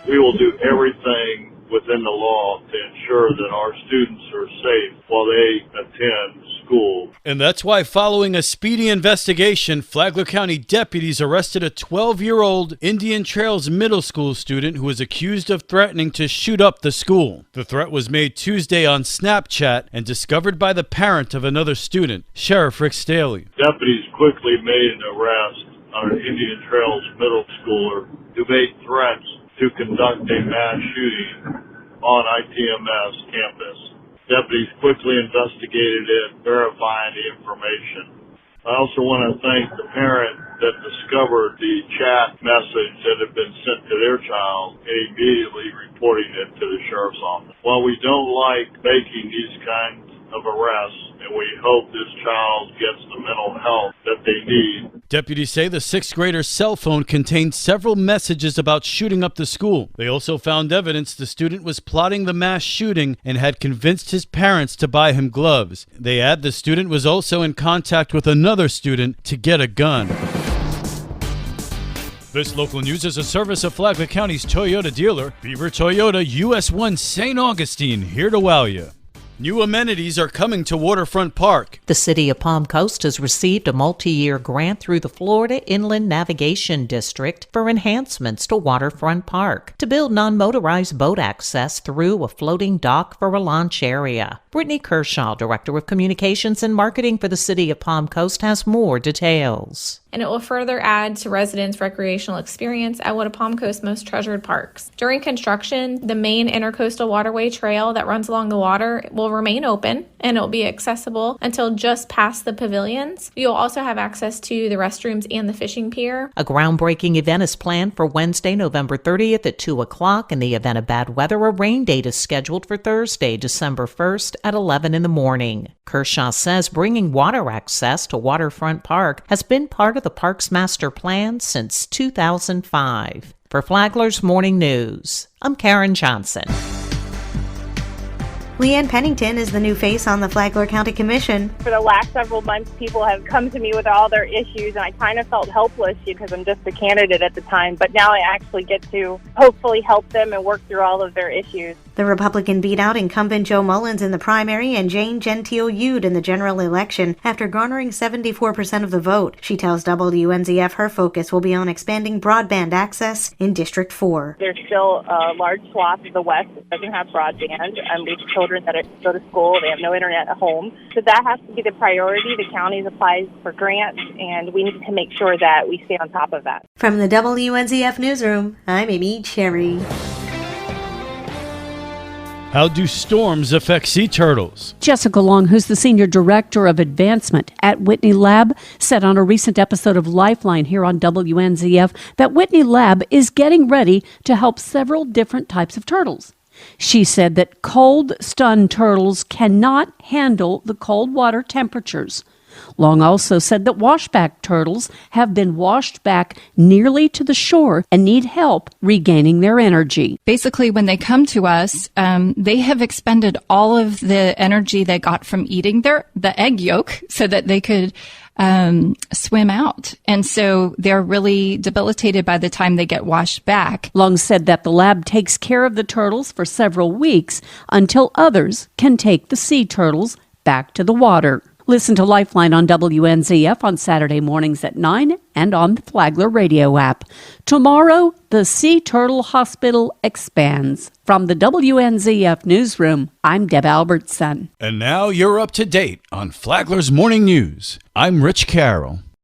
We will do everything within the law to ensure that our students are safe while they attend school. And that's why, following a speedy investigation, Flagler County deputies arrested a 12-year-old Indian Trails middle school student who was accused of threatening to shoot up the school. The threat was made Tuesday on Snapchat and discovered by the parent of another student, Sheriff Rick Staley. Deputies quickly made an arrest on an Indian Trails middle schooler who made threats to conduct a mass shooting on ITMS campus. Deputies quickly investigated it, verifying the information. I also want to thank the parent that discovered the chat message that had been sent to their child and immediately reporting it to the sheriff's office. While we don't like making these kinds of arrests, and we hope this child gets the mental health that they need. Deputies say the sixth grader's cell phone contained several messages about shooting up the school. They also found evidence the student was plotting the mass shooting and had convinced his parents to buy him gloves. They add the student was also in contact with another student to get a gun. This local news is a service of Flagler County's Toyota dealer, Beaver Toyota, US 1 St. Augustine, here to wow you. New amenities are coming to Waterfront Park. The city of Palm Coast has received a multi-year grant through the Florida Inland Navigation District for enhancements to Waterfront Park to build non-motorized boat access through a floating dock for a launch area. Brittany Kershaw, Director of Communications and Marketing for the city of Palm Coast, has more details. And it will further add to residents' recreational experience at one of Palm Coast's most treasured parks. During construction, the main intercoastal waterway trail that runs along the water will remain open, and it will be accessible until just past the pavilions. You'll also have access to the restrooms and the fishing pier. A groundbreaking event is planned for Wednesday, November 30th at 2 o'clock. In the event of bad weather, a rain date is scheduled for Thursday, December 1st at 11 in the morning. Kershaw says bringing water access to Waterfront Park has been part of the park's master plan since 2005. For Flagler's Morning News, I'm Karen Johnson. Leanne Pennington is the new face on the Flagler County Commission. For the last several months, people have come to me with all their issues, and I kind of felt helpless because I'm just a candidate at the time. But now I actually get to hopefully help them and work through all of their issues. The Republican beat out incumbent Joe Mullins in the primary and Jane Gentile-Yude in the general election after garnering 74% of the vote. She tells WNZF her focus will be on expanding broadband access in District 4. There's still a large swath of the West that doesn't have broadband, and we have children that go to school, they have no internet at home. So that has to be the priority. The county applies for grants, and we need to make sure that we stay on top of that. From the WNZF Newsroom, I'm Amy Cherry. How do storms affect sea turtles? Jessica Long, who's the Senior Director of Advancement at Whitney Lab, said on a recent episode of Lifeline here on WNZF that Whitney Lab is getting ready to help several different types of turtles. She said that cold, stunned turtles cannot handle the cold water temperatures. Long also said that washback turtles have been washed back nearly to the shore and need help regaining their energy. Basically, when they come to us, they have expended all of the energy they got from eating the egg yolk so that they could swim out. And so they're really debilitated by the time they get washed back. Long said that the lab takes care of the turtles for several weeks until others can take the sea turtles back to the water. Listen to Lifeline on WNZF on Saturday mornings at 9 and on the Flagler radio app. Tomorrow, the Sea Turtle Hospital expands. From the WNZF Newsroom, I'm Deb Albertson. And now you're up to date on Flagler's Morning News. I'm Rich Carroll.